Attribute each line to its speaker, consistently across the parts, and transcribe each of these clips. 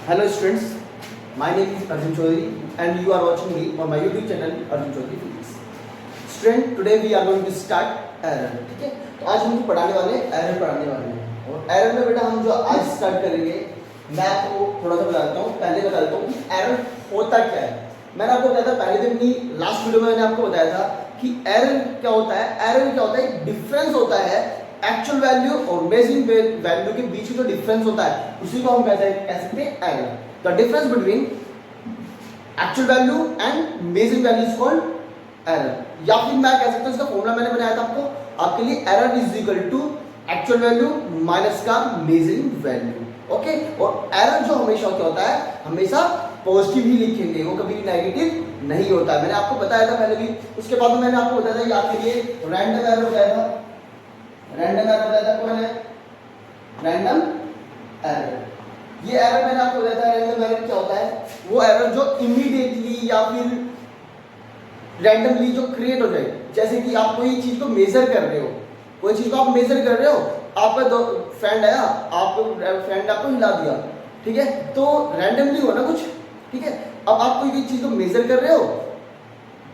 Speaker 1: Hello students, my name is Arjun Chaudhary and you are watching me on my YouTube channel Arjun Chaudhary Physics. Student, today we are going to start error. ठीक है, तो आज हम पढ़ाने वाले error पढ़ाने वाले हैं और एरर में बेटा हम जो आज स्टार्ट करेंगे मैं आपको थोड़ा सा बता देता हूँ। पहले बता देता हूँ कि एरर होता क्या है। मैंने आपको बताया था पहले दिन की लास्ट वीडियो में मैंने आपको बताया था कि एरर क्या होता है। एरर क्या होता है, डिफरेंस होता है एक्चुअल वैल्यू और मेजरिंग वैल्यू के बीच में जो डिफरेंस होता है उसी को हम कह सकते हैं error. The difference between actual value and measuring value is called error, या फिर मैं कह सकता हूं इसका फॉर्मूला मैंने बनाया था आपके लिए, error is equal to actual value minus का मेजरिंग वैल्यू। ओके, और एरर जो हमेशा क्या होता है, हमेशा पॉजिटिव ही लिखेंगे, वो कभी भी नेगेटिव नहीं होता है। मैंने आपको बताया था पहले भी। उसके बाद मैंने आपको बताया था कि आपके लिए रैंडम एरर बताया था। रैंडम एरर बताया था कौन है, रैंडम एरर। ये एरर मैंने आपको बताया था। रैंडम एरर क्या होता है, वो एरर जो इमीडिएटली या फिर रैंडमली जो क्रिएट हो जाए। जैसे कि आप कोई चीज को मेजर कर रहे हो, कोई चीज को आप मेजर कर रहे हो, आपका दो फ्रेंड आया, आपको फ्रेंड आपको हिला दिया, ठीक है, तो रैंडमली हो ना कुछ, ठीक है। अब आप कोई चीज को मेजर कर रहे हो,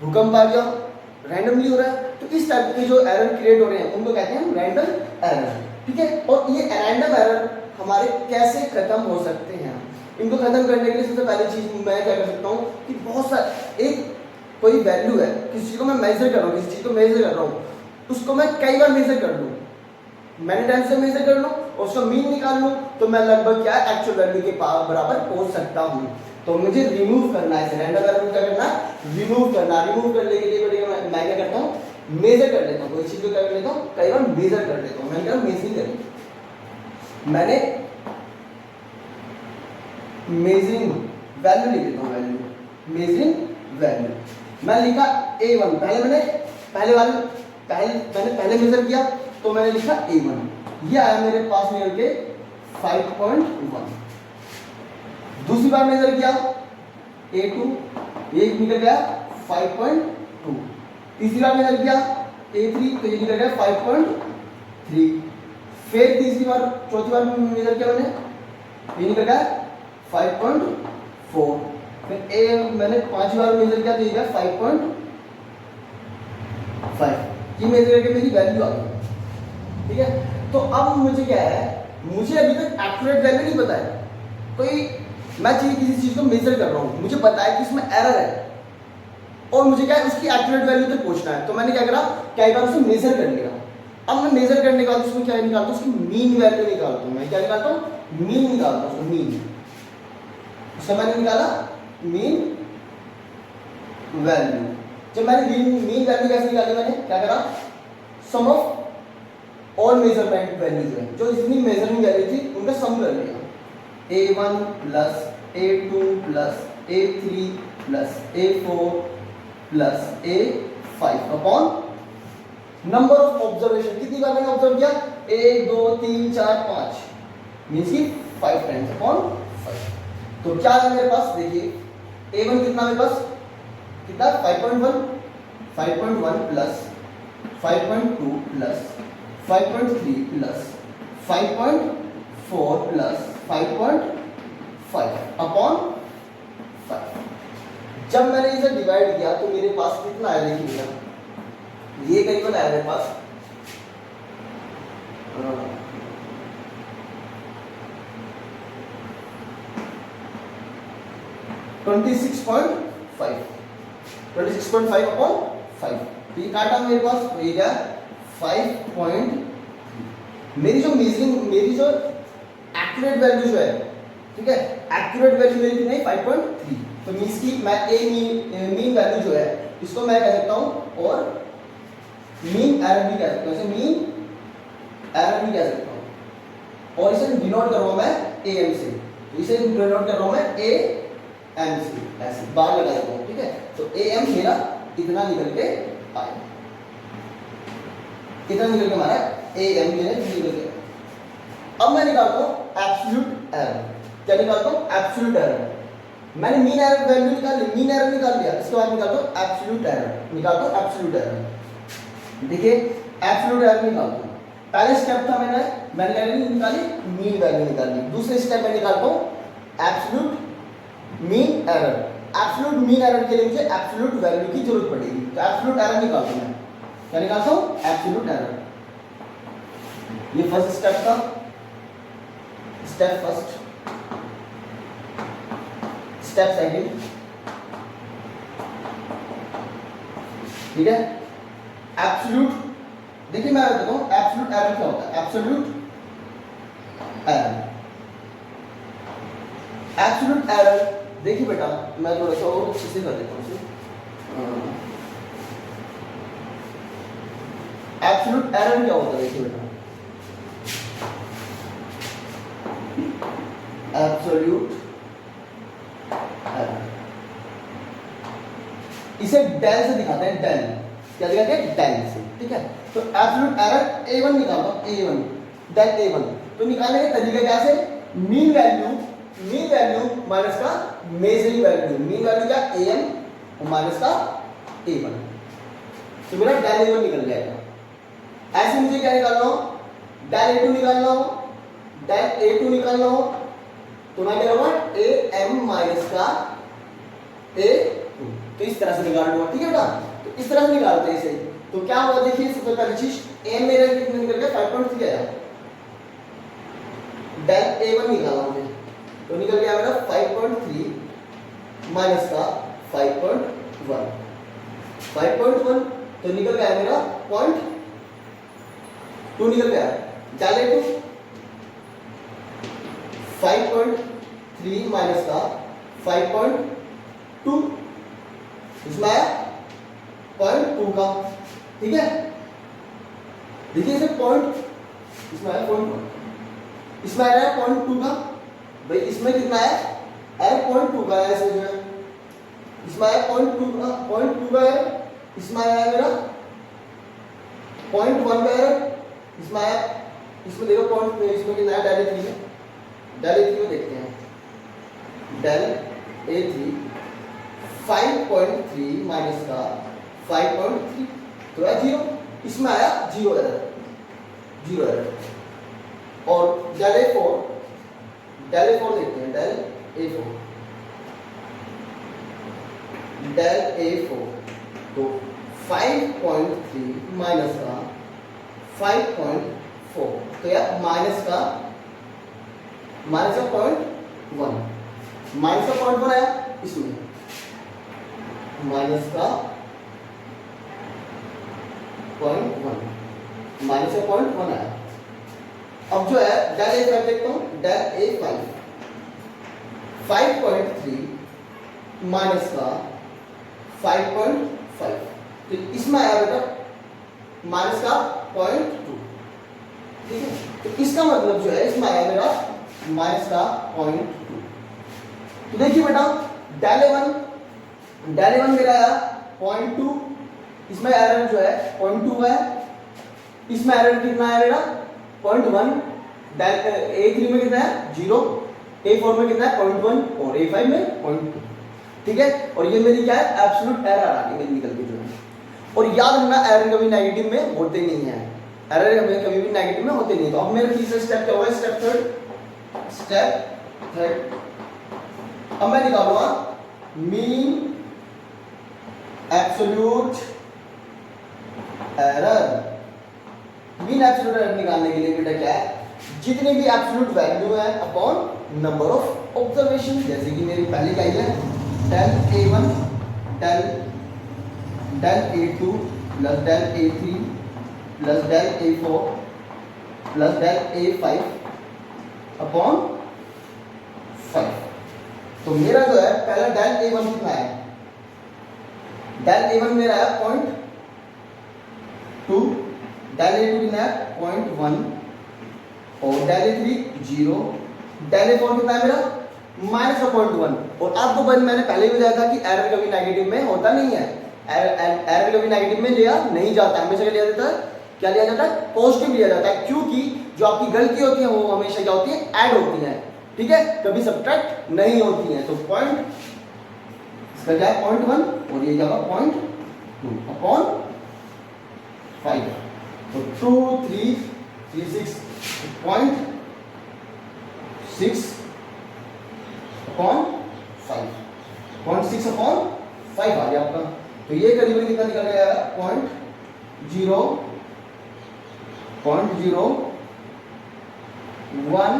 Speaker 1: भूकंप आ गया, रैंडमली हो रहा है, तो इस टाइप के जो एरर क्रिएट हो रहे हैं उनको कहते हैं रैंडम एरर, ठीक है। और ये रैंडम एरर हमारे कैसे खत्म हो सकते हैं, इनको खत्म करने के लिए सबसे पहली चीज मैं क्या कर सकता हूँ कि बहुत सारा एक कोई वैल्यू है, किसी चीज को मैं मेजर कर रहा हूँ, किसी चीज को मेजर कर रहा हूँ, उसको मैं कई बार मेजर कर लूँ, मैनी टाइम से मेजर कर लूँ और उसका मीन निकाल लूँ, तो मैं लगभग क्या एक्चुअल वैल्यू के बराबर पहुंच सकता हूँ। तो मुझे रिमूव करना है, रैंडम एरर को क्या करना है, रिमूव करना। रिमूव करने के लिए मैं क्या करता हूँ, मेजर कर लेता हूँ, कोई चीज को क्या कर लेता हूँ, कई बार मेजर कर लेता हूँ। मैंने क्या मेजरिंग करी, मैंने मेजरिंग वैल्यू लिख देता हूँ, वैल्यू मेजरिंग वैल्यू मैं लिखा A1। पहले मेजर किया तो मैंने लिखा A1, ये आया मेरे पास निकल के 5.1। दूसरी बार मेजर किया A2, ये निकल गया 5.2। तीसरी बार मेजर किया A3, तो ये निकल गया 5.3। फिर चौथी बार मेजर किया मैंने, ये निकल गया 5.4। फिर मैंने 5 बार मेजर किया तो ये गया 5.5। ये मेजर करके मेरी वैल्यू आ गई, ठीक है। तो अब मुझे क्या है, मुझे अभी तक एक्यूरेट वैल्यू नहीं पता है। मैं किसी चीज को मेजर कर रहा हूँ, मुझे पता है कि इसमें एरर है और मुझे क्या है उसकी एक्यूरेट वैल्यू तक पहुंचना है। तो मैंने क्या करा, कई बार उसे मेजर कर लिया। अब मैं मेजर करने के बाद उसमें क्या निकालता हूँ, उसकी मीन वैल्यू निकालता हूँ। मैं क्या निकालता हूँ, मीन निकालता हूँ, मीन। उसका मैंने निकाला मीन वैल्यू। जब मैंने मीन वैल्यू कैसे निकाली, मैंने क्या करा, सम ऑफ ऑल मेजरमेंट वैल्यू जो है, जो जितनी मेजरमेंट वैल्यू थी उनका सम कर लिया। A1 plus A2 plus A3 plus A4 plus A5 upon number of observation. कितनी बार मैंने ऑब्जर्व किया, 1 2 3 4 5, मींस की 5 टाइम्स अपॉन 5। तो क्या है मेरे पास, देखिए A1 कितना मेरे पास, कितना 5.1, 5.1 plus 5.2 plus 5.3 plus 5.4 plus 5.5 upon 5। जब मैंने इसे डिवाइड किया तो मेरे पास कितना आया, देखिएगा ये करीबन आया मेरे पास 26.5 अपॉन 5। तो ये काटा मेरे पास, तो ये क्या 5. मेरी जो एक्यूरेट वैल्यू जो है, ठीक है, एक्यूरेट वैल्यू मेरी कितनी 5.3। तो मींस की मैं मीन वैल्यू जो है इसको मैं कह सकता हूं, और मीन एरर भी कह सकता हूं, इसे मीन एरर भी कह सकता हूं। और इसे डिनोट कर रहा हूं मैं AM से, तो इसे डिनोट कर रहा हूं मैं AM से, ऐसे बार लगा देता हूं, ठीक है। तो AM मेरा इतना निकल के आया, इतना निकल के हमारा AM मेरा निकल गया। अब मैं निकालता हूं एब्सोल्यूट एरर। क्या निकालता हूं, एब्सोल्यूट एरर। मैंने मीन एरर वैल्यू निकाल ली, मीन एरर निकाल लिया, इसके बाद निकालता हूं एब्सोल्यूट एरर। निकालता हूं एब्सोल्यूट एरर, देखिए एब्सोल्यूट एरर निकालता हूं। पहले स्टेप था मैंने निकाली मीन वैल्यू निकाली। दूसरे स्टेप में निकालता हूं absolute mean error. Absolute mean error के लिए मुझे एब्सोल्यूट वैल्यू की जरूरत पड़ेगी, तो एब्सोल्यूट एरर निकालता हूं मैं। क्या निकालता हूं? Absolute error. ये फर्स्ट स्टेप था, स्टेप फर्स्ट, स्टेप सेकंड, ठीक है। एब्सोल्यूट, देखिए मैं बताता हूं एब्सोल्यूट एरर क्या होता है। एब्सोल्यूट एरर, एब्सोल्यूट एरर, देखिए बेटा मैं थोड़ा सा और अच्छे से कर देता हूँ इसे। एब्सोल्यूट एरर क्या होता है, देखिए बेटा एब्सोल्यूट एरर, इसे डेल से दिखाते हैं, डेल, क्या दिखाते हैं? डेल से, ठीक है। तो एब्सोल्यूट एरर A1 निकालता हूं, A1 डेल A1। तो निकालने का तरीका क्या से? मीन वैल्यू माइनस का मेजरिंग वैल्यू, मीन वैल्यू क्या? an और माइनस का A1, तो मेरा डेल A1 निकल जाएगा। ऐसे मुझे क्या निकालना हो? डेल A2 निकालना हो, डेल A2 निकालना हो, तो मैं क्या करूंगा? AM माइनस का A2, तो इस तरह से निकाल लूंगा, ठीक है बेटा। तो इस तरह से निकालते हैं इसे। तो क्या हुआ देखिए, सबसे पहली चीज AM मेरा कितने निकल गया? 5.3 आया। डेल A1 निकाला मुझे, तो निकल गया मेरा 5.3 माइनस का 5.1, 5.1 तो निकल गया मेरा 0.2 निकल गया। डेल A2 5.3 माइनस का 5.2, इसमें आया 0.2 का, ठीक है। देखिए इसे पॉइंट, इसमें आया 0.1, इसमें आ रहा है 0.2 का, भाई इसमें कितना है? 0.2 का है, ऐसे जो है इसमें आया 0.2 का, 0.2 का है, इसमें आया मेरा 0.1 का है, इसमें आया, इसमें देखो पॉइंट, इसमें कितना है? डेल A3 में, डेल A3 में देखते हैं, डेल A3 5.3 माइनस का 5.3 तो है 0, इसमें आया 0 एरर, 0 एरर। और डेल A4 देखते हैं, डेल A4 तो 5.3 माइनस का 5.4 तो यार माइनस का 0.1, माइनस का 0.1 आया, इसमें माइनस का 0.1, माइनस का 0.1 आया। अब जो है डेल A5 देखता हूं, डेल A5 5.3 माइनस का 5.5 तो इसमें आया बेटा माइनस का 0.2, ठीक है। तो इसका मतलब जो है इसमें आया मेरा माइनस का 0.2। तो देखिए बेटा डेल A1 मेरा आया 0.2, इसमें एरर जो है 0.2 है, इसमें एरर कितना है मेरा? 0.1, डेल A3 में कितना है? 0, A4 में कितना है? 0.1 और A5 में 0.2, ठीक है। और ये मेरी क्या है? एब्सोल्यूट एरर आ गई मेरी निकल के जो है। और याद रखना एरर कभी नेगेटिव में होते नहीं है, एरर हमें कभी भी नेगेटिव में होते नहीं। तो अब मेरा तीसरा स्टेप क्या होगा? स्टेप थर्ड, अब मैं निकालूंगा mean absolute error. Mean absolute error निकालने के लिए बेटा क्या है? जितनी भी एब्सोल्यूट वैल्यू है अपॉन नंबर ऑफ ऑब्जर्वेशन, जैसे कि मेरी पहली क्या है? Del A1 del A2 plus del A3 plus del A4 plus del A5 upon 5। तो मेरा जो है पहला डेल A1 कितना है? डेल A1 मेरा है 0.2, डेल A2 कितना है? 0.1 और डेल A3 0, डेल A4 कितना है मेरा? माइनस का 0.1। और आपको मैंने पहले भी बताया था कि एरर कभी नेगेटिव में होता नहीं है, एरर कभी नेगेटिव में लिया नहीं जाता, हमेशा क्या लिया जाता है? क्या लिया जाता है? पॉजिटिव लिया जाता है, क्योंकि जो आपकी गलती होती है वो हमेशा क्या होती है? ऐड होती है, ठीक है, कभी सब्ट्रैक्ट नहीं होती है। तो पॉइंट इसका क्या है? 0.1 और ये क्या होगा? 0.2 अपॉन 5, तो 2 3 3 6 0.6 अपॉन 5, 0.6 अपॉन 5 आ गया आपका। तो ये करीबन कितना निकल गया? 0.012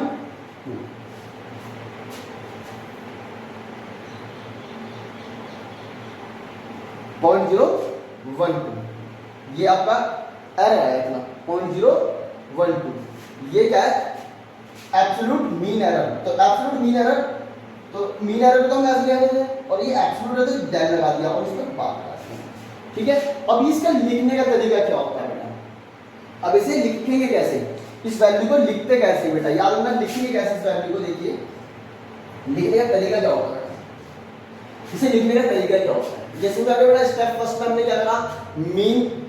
Speaker 1: 0.012 ये आपका एरर है इतना 0.012। ये क्या है? Absolute mean error. तो एब्सोल्यूट मीन एरर, तो मीन एरर तो हम ऐसे ले रहे थे और ये एब्सोल्यूट है तो डेल लगा दिया और इसमें बात लगा दिया। ठीक है, अब इसका लिखने का तरीका क्या होता है बेटा? अब इसे लिखेंगे कैसे? इस वैल्यू को लिखते कैसे बेटा? याद रखना, लिखेंगे कैसे इस वैल्यू को? देखिए लिखने का तरीका क्या होता है, इसे लिखने का तरीका क्या होता है? जैसे बेटा स्टेप फर्स्ट में हमने क्या करा? मीन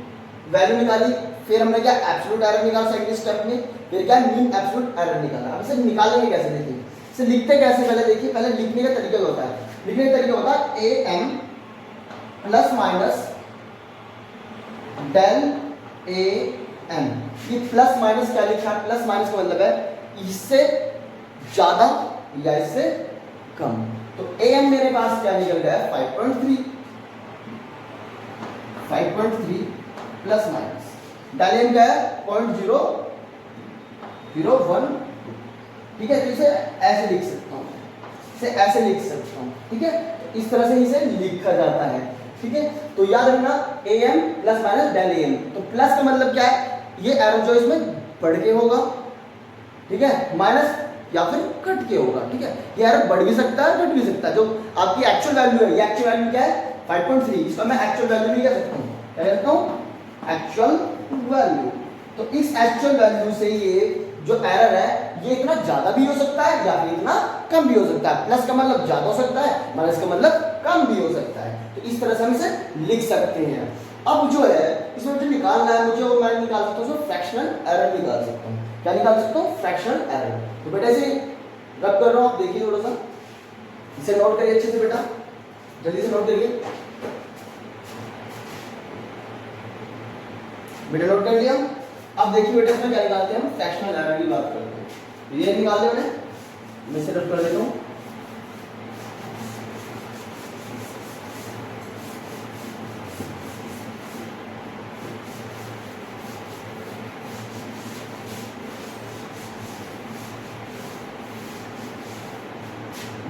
Speaker 1: वैल्यू निकाली, फिर हमने क्या एब्सोल्यूट एरर निकाला सेकंड स्टेप में, फिर क्या मीन एब्सोल्यूट एरर निकाला। अब इसे निकालेंगे कैसे? देखिए इसे लिखते कैसे पहले देखिए। पहले लिखने का तरीका होता है, लिखने का तरीका होता है am plus minus del am। ये प्लस माइनस क्या लिखा है? प्लस माइनस का मतलब है इससे ज्यादा या इससे कम। तो am मेरे पास क्या निकल गया है? 5.3 प्लस माइनस डेल m क्या है? 0.001। ठीक है, तो इसे ऐसे लिख सकता हूँ, इसे ऐसे लिख सकता हूँ। ठीक है, इस तरह से इसे लिखा जाता है। ठीक है, तो याद रखना am plus minus del am। तो प्लस का मतलब क्या है? ये एरर जो इसमें बढ़ के होगा, ठीक है, माइनस या फिर कट के होगा। ठीक है, ये एरर बढ़ भी सकता है, घट भी सकता है। जो आपकी एक्चुअल वैल्यू है, ये एक्चुअल वैल्यू क्या है? 5.3। इसका मैं एक्चुअल वैल्यू भी कह सकता हूँ, क्या कहता हूँ? Actual value. तो इस एक्चुअल वैल्यू से ये जो एरर है ये इतना ज्यादा भी हो सकता है या फिर इतना कम भी हो सकता है। प्लस का मतलब ज्यादा हो सकता है, माइनस का मतलब कम भी हो सकता है। तो इस तरह से हम इसे लिख सकते हैं। अब जो है इसमें मुझे निकालना है मुझे, और मैं निकाल सकता हूँ फ्रैक्शनल एरर निकाल सकता हूँ। क्या निकाल सकता हूँ? Fractional error. तो बेटा इसे रब कर रहा हूँ, आप देखिए थोड़ा सा, इसे नोट करिए अच्छे से बेटा, जल्दी से नोट करिए बेटा। नोट कर लिया? अब देखिए बेटा इसमें क्या निकालते हैं हम? फ्रैक्शनल एरर की बात करते हैं। ये निकाल लिया मैंने, मैं इसे रब कर देता हूँ।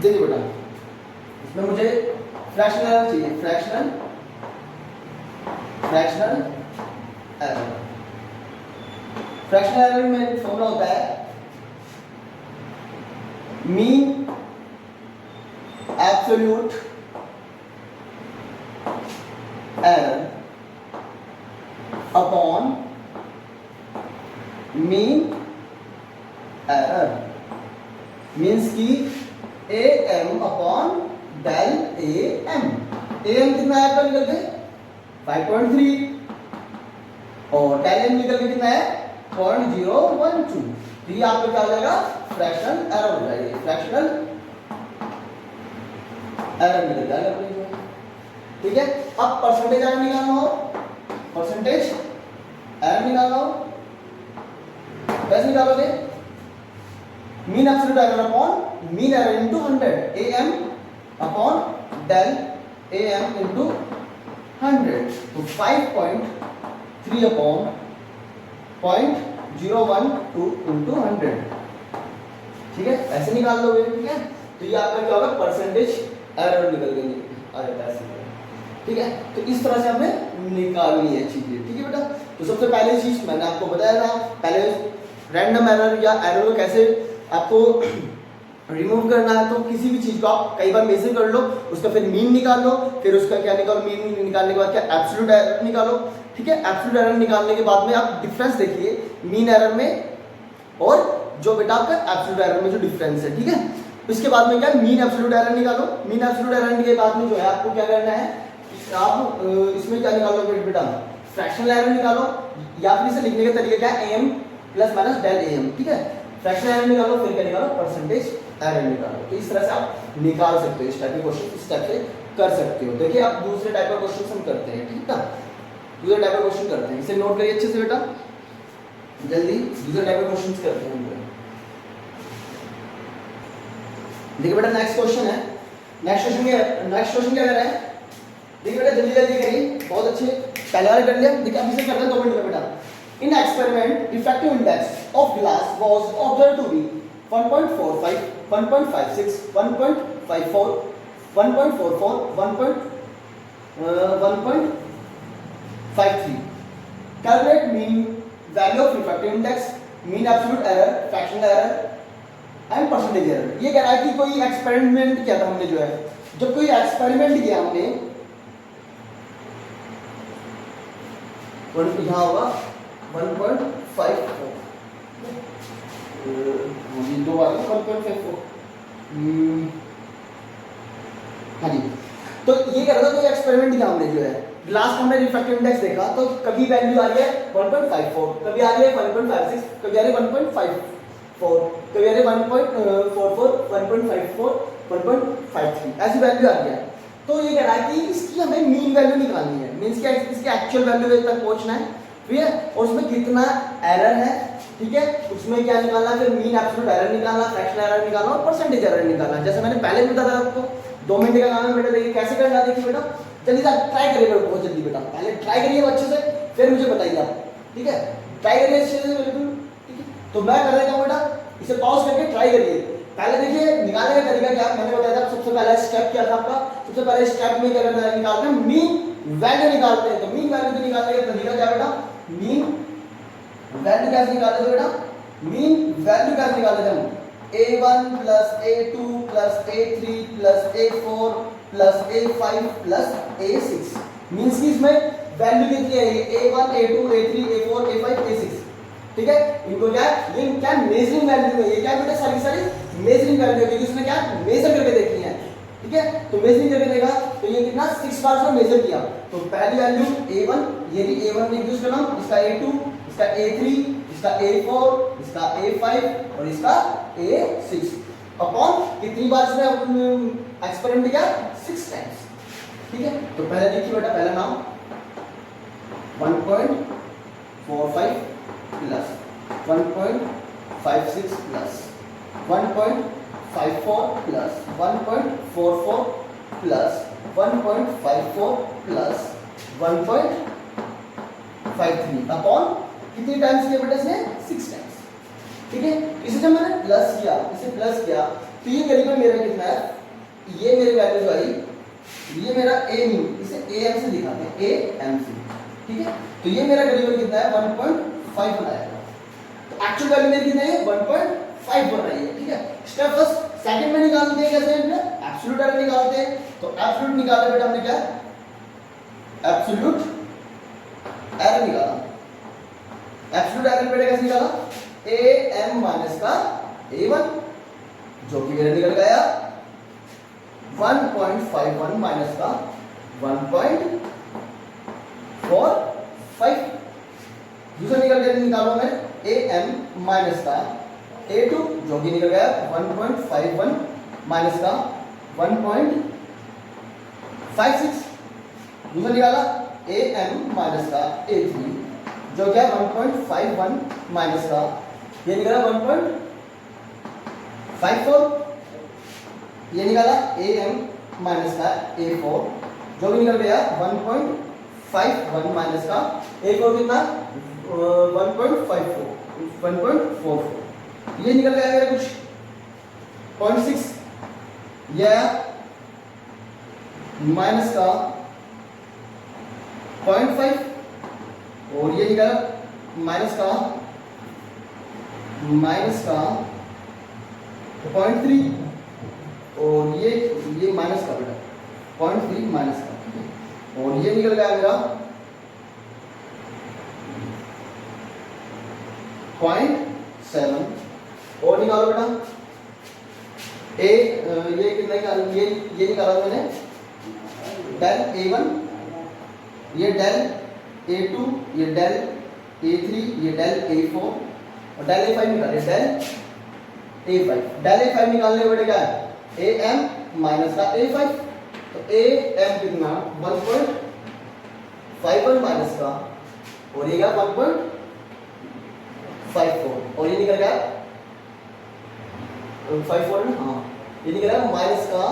Speaker 1: देखिए बेटा इसमें मुझे फ्रैक्शनल एरर चाहिए, फ्रैक्शनल एरर। फ्रैक्शनल एरर में फॉर्मूला होता है mean absolute error upon mean error, means की am upon del am। am कितना है आपका? निकल गए 5.3 और डेल m निकल के कितना है? 0.012। तो ये आपका क्या हो जाएगा? फ्रैक्शनल एरर हो जाएगी, फ्रैक्शनल एरर निकल जाएगा। ठीक है, अब परसेंटेज एरर निकालना हो, परसेंटेज एरर निकालना हो, कैसे निकालोगे? Mean absolute error upon mean error into 100, am upon del am into 100। तो 5.3 अपॉन 0.012 इनटू 100। ठीक है, ऐसे निकाल लोगे। ठीक है, तो ये आपका क्या होगा? परसेंटेज एरर निकल गई आ जाता है। ठीक है, तो इस तरह से हमें निकालनी है चीजें। ठीक है बेटा, तो सबसे पहले चीज मैंने आपको बताया था, पहले रैंडम एरर या एरर को कैसे आपको रिमूव करना है। तो किसी भी चीज को आप कई बार मेजर कर लो, उसका फिर मीन निकाल लो, फिर उसका क्या निकालो? मीन निकालने के बाद क्या? एब्सोल्यूट एरर निकालो। ठीक है, एब्सोल्यूट एरर निकालने के बाद में आप डिफरेंस देखिए मीन एरर में और जो बेटा आपका एब्सोल्यूट एरर में जो डिफरेंस है। ठीक है, इसके बाद में क्या? मीन एब्सोल्यूट एरर निकालो। मीन एब्सोल्यूट एरर के बाद में जो है आपको क्या करना है? आप इसमें क्या निकालोगे बेटा? फ्रैक्शनल एरर निकालो, या फिर इसे लिखने का तरीका क्या है? am plus minus del am। ठीक है, फ्रैक्शनल एरर निकालो, फिर क्या निकालो? परसेंटेज एरर निकालो। तो इस तरह से आप निकाल सकते हो, इस टाइप के क्वेश्चन इस टाइप से कर सकते हो। देखिए आप दूसरे टाइप का क्वेश्चन हम करते हैं। ठीक है, दूसरे टाइप का क्वेश्चन करते हैं, इसे नोट करिए अच्छे से बेटा, जल्दी दूसरे टाइप के क्वेश्चन करते हैं। देखिए बेटा नेक्स्ट क्वेश्चन है। नेक्स्ट क्वेश्चन क्या कर रहा है? देखिए बेटा जल्दी जल्दी करिए, बहुत अच्छे। पहला वाला कर लिया, देखिए अब इसे करते हैं 2 मिनट में बेटा। In experiment refractive index of glass was observed to be 1.45, 1.56, 1.54, 1.44, 1.53. Calculate mean value of refractive index, mean absolute error, fractional error and percentage error. ये कह रहा है कि कोई एक्सपेरिमेंट किया था हमने, जो है जब कोई एक्सपेरिमेंट किया हमने, यहाँ होगा 1.54, दो बार 1.54, हाँ जी। तो ये कह रहा था कोई एक्सपेरिमेंट किया हमने, जो है ग्लास का हमने रिफ्रैक्टिव इंडेक्स देखा, तो कभी वैल्यू आ रही है 1.54, कभी आ रही है 1.56, कभी आ रही है 1.54, कभी आ रही है 1.44, 1.54, 1.53, ऐसी वैल्यू आ रही है। तो ये कह रहा है कि इसकी हमें मीन वैल्यू निकालनी है, मींस क्या इसकी एक्चुअल वैल्यू तक पहुंचना है, ठीक है, और उसमें कितना एरर है, ठीक है, उसमें क्या निकालना है, फिर मीन एब्सोल्यूट एरर निकालना, फ्रैक्शनल एरर निकालना और परसेंटेज एरर निकालना। जैसे मैंने पहले भी बताया आपको, 2 मिनट का काम है बेटा। देखिए कैसे करना, देखिए बेटा जल्दी से ट्राई करिए बहुत जल्दी बेटा, पहले ट्राई करिए अच्छे से, फिर मुझे बताइए आप, ठीक है, ट्राई करिए अच्छे से बिल्कुल, ठीक है। तो मैं कर देता हूँ बेटा, इसे पॉज करके ट्राई करिए। पहले देखिए निकालने का तरीका क्या मैंने बताया था, सबसे पहला स्टेप क्या था आपका, सबसे पहले स्टेप में क्या करना है, निकालते हैं मीन वैल्यू निकालते हैं। तो मीन वैल्यू को निकालने का तरीका क्या बेटा, मीन वैल्यू कैसे निकालते थे बेटा, मीन वैल्यू कैसे निकालते थे हम, a1 plus a2 plus a3 plus a4 plus a5 plus a6, means की इसमें वैल्यू कितनी है, a1 a2 a3 a4 a5 a6, ठीक है। इनको क्या, ये क्या मेजरिंग वैल्यू है, ये क्या बेटा सारी मेजरिंग वैल्यू है, क्योंकि उसने क्या मेजर करके देखी है, ठीक है। तो मेजरिंग करके देखा, तो ये कितना 6 बार से मेजर किया। तो पहली वैल्यू a1, ये भी a1 ने यूज करना, इसका a2, इसका a3, इसका a4, इसका a5 और इसका a6 अपॉन कितनी बार से एक्सपेरिमेंट किया, 6 टाइम्स, ठीक है। तो पहले देखिए बेटा, पहला नाम 1.45 plus 1.56 plus 1.54 plus 1.44 plus 1.54 plus 1.53 upon कितनी टाइम्स किया बेटा इसने, 6 टाइम्स, ठीक है। इसे जब मैंने प्लस किया, इसे प्लस किया, तो ये करीबन मेरा कितना है, ये मेरी वैल्यू आई, ये मेरा a मीन, इसे am से दिखाते हैं, am से, ठीक है। तो ये मेरा करीबन कितना है, 1.5 बनाएगा। तो एक्चुअल वैल्यू मेरी कितनी है, 1.5 बन रही है, ठीक है। स्टेप फर्स्ट, सेकंड में निकालते हैं कैसे, एब्सोल्यूट एरर निकालते हैं। तो एब्सोल्यूट निकाला बेटा हमने, क्या एब्सोल्यूट एरर निकाला। एब्सोल्यूट एरर बेटा कैसे निकाला, am माइनस का a1, जो कि मेरा निकल गया 1.51 माइनस का 1.45, दूसरा निकालो मैं am माइनस का a2, जो कि निकल गया 1.51 माइनस का 1.56, दूसरा निकाला am माइनस का a3, जो क्या 1.51 माइनस का, ये निकला 1.54, ये निकाला am माइनस का a4, जो भी निकल गया 1.51 माइनस का a4 कितना 1.44, ये निकल गया मेरा कुछ 0.6, या माइनस का 0.5, और ये निकला माइनस का 0.3, और ये माइनस का बेटा 0.3 माइनस का, और ये निकल गया मेरा 0.7, और निकालो बेटा ये कितना निकाला, ये निकाला मैंने डेल a1, ये डेल a2, ये डेल a3, ये डेल a4 और डेल a5 निकाले, डेल a5 निकालने बेटे क्या है, am माइनस का a5, तो am कितना 1.51 माइनस का, और ये क्या 1.54, और ये निकल गया 54 ना, हाँ ये निकला माइनस का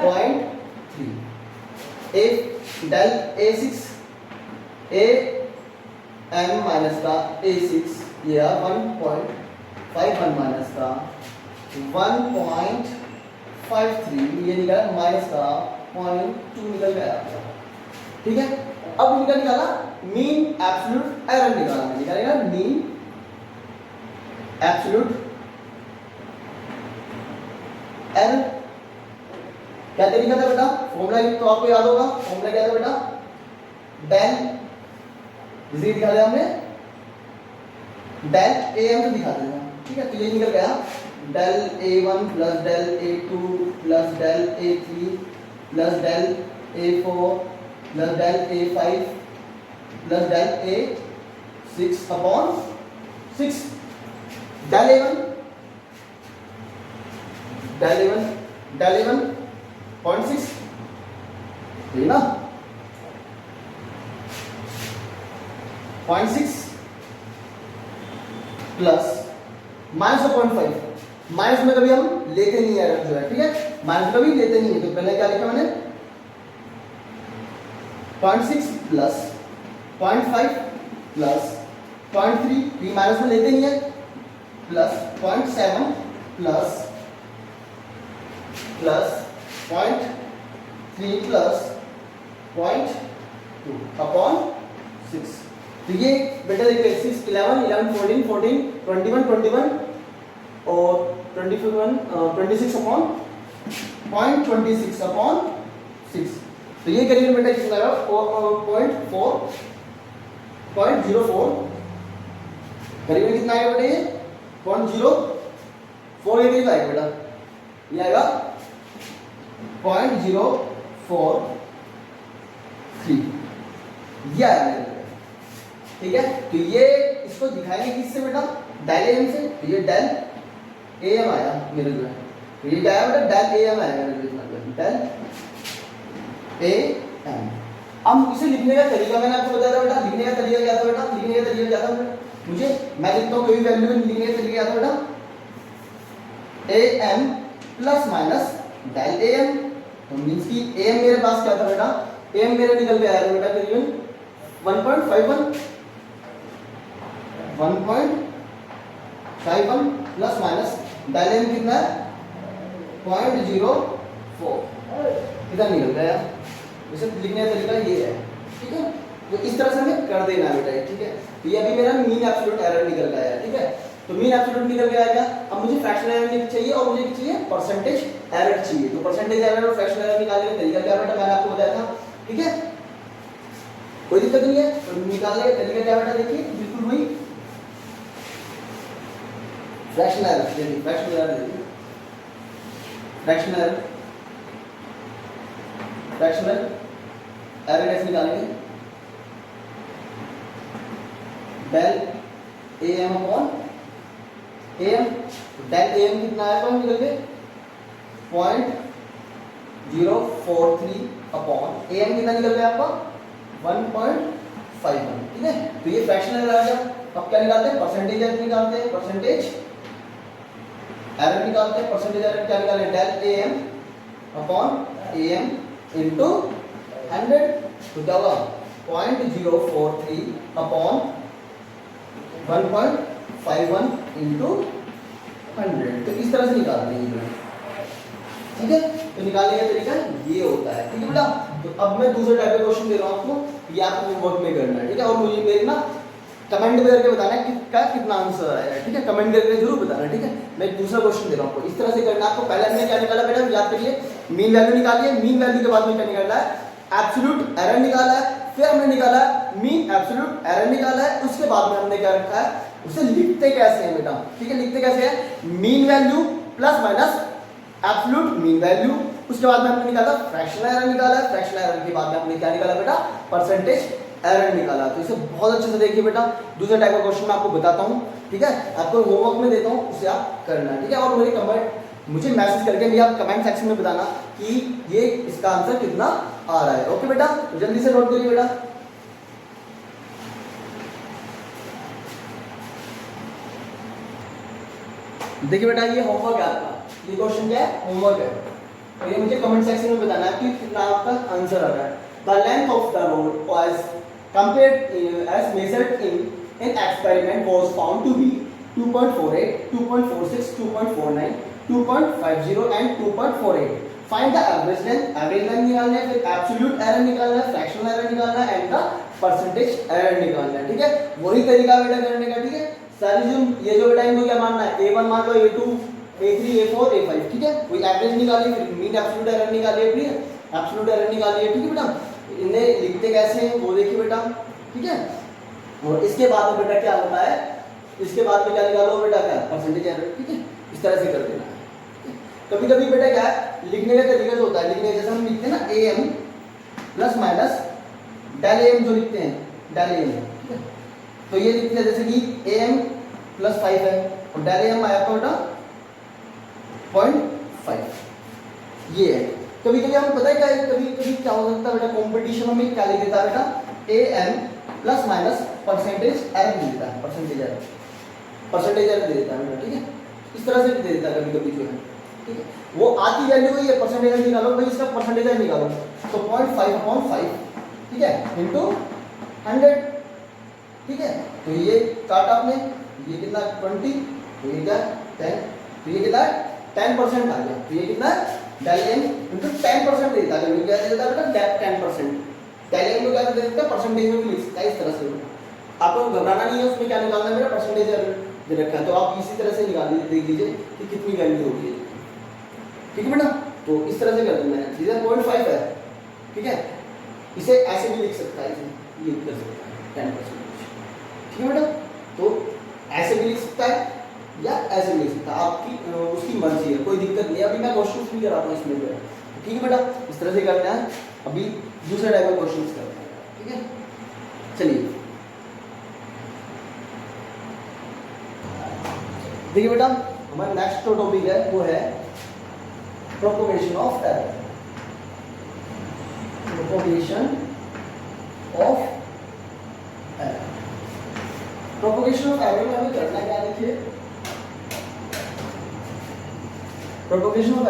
Speaker 1: 0.3 A del A6 A M minus का A6 ये 1.51 माइनस का 1.53 ये निकला माइनस का 0.2 निकल गया। ठीक है, अब इनका निकाला मीन एब्सोल्यूट एरर निकाला, निकालेगा मीन एब्सोल्यूट एरर। क्या तरीका था बेटा, फॉर्मूला तो आपको याद होगा, फॉर्मूला क्या था बेटा, डेल जिसे दिखा दिया हमने डेल am से दिखा देना। ठीक है, तो ये निकल गया del a1 plus del a2 plus del a3 plus del a4 plus del a5 plus del a6 upon 6 del a1 0.6 ठीक ना 0.6 प्लस माइनस 0.5 माइनस में कभी हम लेते नहीं है जो है। ठीक है, माइनस कभी लेते नहीं है, तो पहले क्या लिखा मैंने 0.6 प्लस 0.5 प्लस 0.3 भी माइनस में लेते नहीं है प्लस 0.7 प्लस 0.3 प्लस 0.2 अपॉन 6। तो ये बेटा देखिए 6 11 11 14 14 21 21 और 26 अपॉन 0.26 अपॉन 6। तो ये करीबन बेटा कितना आएगा 0.04 करीबन कितना आएगा बेटा ये 0.04 ये करीब आएगा बेटा, ये आएगा 0.043 ये आएगा। ठीक है, तो ये इसको दिखाएंगे किससे बेटा, डेल am से। तो ये डेल am आया मेरे जो है, तो ये क्या आया बेटा डेल am आया मेरे जो डेल am। अब इसे लिखने का तरीका मैंने आपको बताया था बेटा, लिखने का तरीका क्या था बेटा, लिखने का तरीका क्या था मुझे, मैं लिखता हूँ कोई वैल्यू में लिखने का तरीका क्या था बेटा am plus minus del am। तो मींस की am मेरे पास क्या था बेटा, am मेरे निकल के आया था बेटा करीबन 1.51 प्लस माइनस डेल m कितना है 0.04 इधर निकल गया। इसे लिखने का तरीका ये है। ठीक है, तो इस तरह से हमें कर देना है बेटा। ठीक है, तो ये अभी मेरा मीन एब्सोल्यूट एरर निकल गया है। ठीक है, तो मीन एब्सोल्यूट निकल गया क्या, अब मुझे फ्रैक्शनल एरर चाहिए और मुझे चाहिए परसेंटेज एरर चाहिए। तो परसेंटेज एरर और फ्रैक्शनल एरर निकालने का तरीका क्या बेटा, मैंने आपको बताया था। ठीक है, कोई दिक्कत नहीं है, तो निकालने का तरीका क्या बेटा, देखिए बिल्कुल वही फ्रैक्शनल एरर। देखिए फ्रैक्शनल एरर, देखिए फ्रैक्शनल एरर कैसे निकालेंगे, del am upon am, del am कितना आया पॉइंट निकल के 0.043 अपॉन am कितना निकल गया आपका 1.51। ठीक है, तो ये फ्रैक्शनल एरर आ गया। अब क्या निकालते हैं, परसेंटेज एरर निकालते हैं, परसेंटेज एरर निकालते हैं। परसेंटेज एरर क्या निकालें, del am upon am into 100, तो क्या होगा 0.043 अपॉन 1.51 इंटू 100। तो इस तरह से निकालते हैं। ठीक है, तो निकालने का तरीका ये होता है। ठीक है बेटा, तो अब मैं दूसरे टाइप का क्वेश्चन दे रहा हूँ आपको, ये आपको होमवर्क में करना है। ठीक है, और मुझे मेरे ना कमेंट में करके बताना है कि कितना आंसर आया है। ठीक है, कमेंट करके जरूर बताना। ठीक है, मैं एक दूसरा क्वेश्चन दे रहा हूँ आपको, इस तरह से करना है आपको। पहले हमने क्या निकाला बेटा, याद करिए, मीन वैल्यू निकाली है। मीन वैल्यू के बाद में क्या निकाला है, एब्सोल्यूट एरर निकाला है। फिर हमने निकाला मीन एब्सोल्यूट एरर निकाला है। उसके बाद में हमने क्या रखा है, उसे लिखते कैसे हैं बेटा। ठीक है, लिखते कैसे हैं, mean value plus minus absolute mean value. उसके बाद में हमने निकाला फ्रैक्शनल एरर निकाला है। फ्रैक्शनल एरर के बाद में हमने क्या निकाला बेटा, परसेंटेज एरर निकाला। तो इसे बहुत अच्छे से देखिए बेटा, दूसरे टाइप का क्वेश्चन मैं आपको बताता हूँ। ठीक है, आपको होमवर्क में देता हूँ, उसे आप करना। ठीक है, और मेरे कमेंट मुझे मैसेज करके भी आप कमेंट सेक्शन में बताना कि ये इसका आंसर कितना आ रहा है। ओके बेटा, तो जल्दी से नोट करिए बेटा। देखिए बेटा, ये होमवर्क है आपका। ये क्वेश्चन क्या है, होमवर्क है, और ये मुझे कमेंट सेक्शन में बताना है कि कितना आपका आंसर आ रहा है। The length of the rod was compared as measured in an experiment was found to be 2.48, 2.46, 2.49, 2.50 and 2.48. Find the average length. Average length निकालना है, फिर absolute error निकालना है, fractional error निकालना है, and the percentage error निकालना है। ठीक है, वही तरीका बेटा करने का। ठीक है, सारी जो ये जो बेटा इनको क्या मानना है, A1 मान लो, A2, A3, A4, A5। ठीक है, कोई एवरेज निकालिए, फिर मीन एब्सोल्यूट एरर निकालिए, फिर एब्सोल्यूट एरर निकालिए। ठीक है बेटा, इन्हें लिखते कैसे हैं वो देखिए बेटा। ठीक है, और इसके बाद में बेटा क्या होता है, इसके बाद में क्या निकालो बेटा, क्या परसेंटेज एरर। ठीक है, इस तरह से कर देना है। कभी कभी बेटा क्या है, लिखने का तरीका जो होता है, लिखने जैसे हम लिखते हैं ना am plus minus del am, जो लिखते हैं डेल am। ठीक है, तो ये लिखते हैं जैसे कि am प्लस 5 है और डेल am आया तो बेटा 0.5 ये है। कभी कभी हम पता है क्या है, कभी कभी क्या हो सकता है बेटा, कंपटीशन में क्या लिख देता है बेटा, am plus minus percentage error दे देता है, परसेंटेज एरर दे देता है बेटा। ठीक है, इस तरह से भी दे देता है कभी कभी जो है। ठीक है, वो आती वैल्यू वही है, परसेंटेज एरर निकालो भाई, इसका परसेंटेज एरर निकालो, तो 0.5/5। ठीक है, इनटू 100। ठीक है, तो ये काटा आपने, ये कितना 20, तो ये क्या 10, तो ये कितना 10% आ गया। तो ये कितना डेल m इनटू 10% देता है, क्या देता है बेटा 10%। डेल m को क्या दे देता है, परसेंटेज में भी लिख सकता है इस तरह से। आपको घबराना नहीं है, उसमें क्या निकालना है मेरा, परसेंटेज एरर दे रखा है, तो आप इसी तरह से निकाल दीजिए कि कितनी वैल्यू होगी। ठीक है बेटा, तो इस तरह से कर देना है, सीधा 0.5 है। ठीक है, इसे ऐसे भी लिख सकता है, इसे ये कर सकता है 10%। ठीक है बेटा, तो ऐसे भी लिख सकता है या ऐसे भी लिख सकता है, आपकी उसकी मर्जी है, कोई दिक्कत नहीं है। अभी मैं क्वेश्चंस भी कराता हूँ इसमें जो है। ठीक है बेटा, इस तरह से करना है। अभी दूसरे टाइप का क्वेश्चंस करते हैं। ठीक है, चलिए देखिए बेटा, हमारा नेक्स्ट जो टॉपिक है वो है propagation of error. Propagation of error, propagation of error में हमें करना क्या, देखिए प्रोपगेशन ऑफ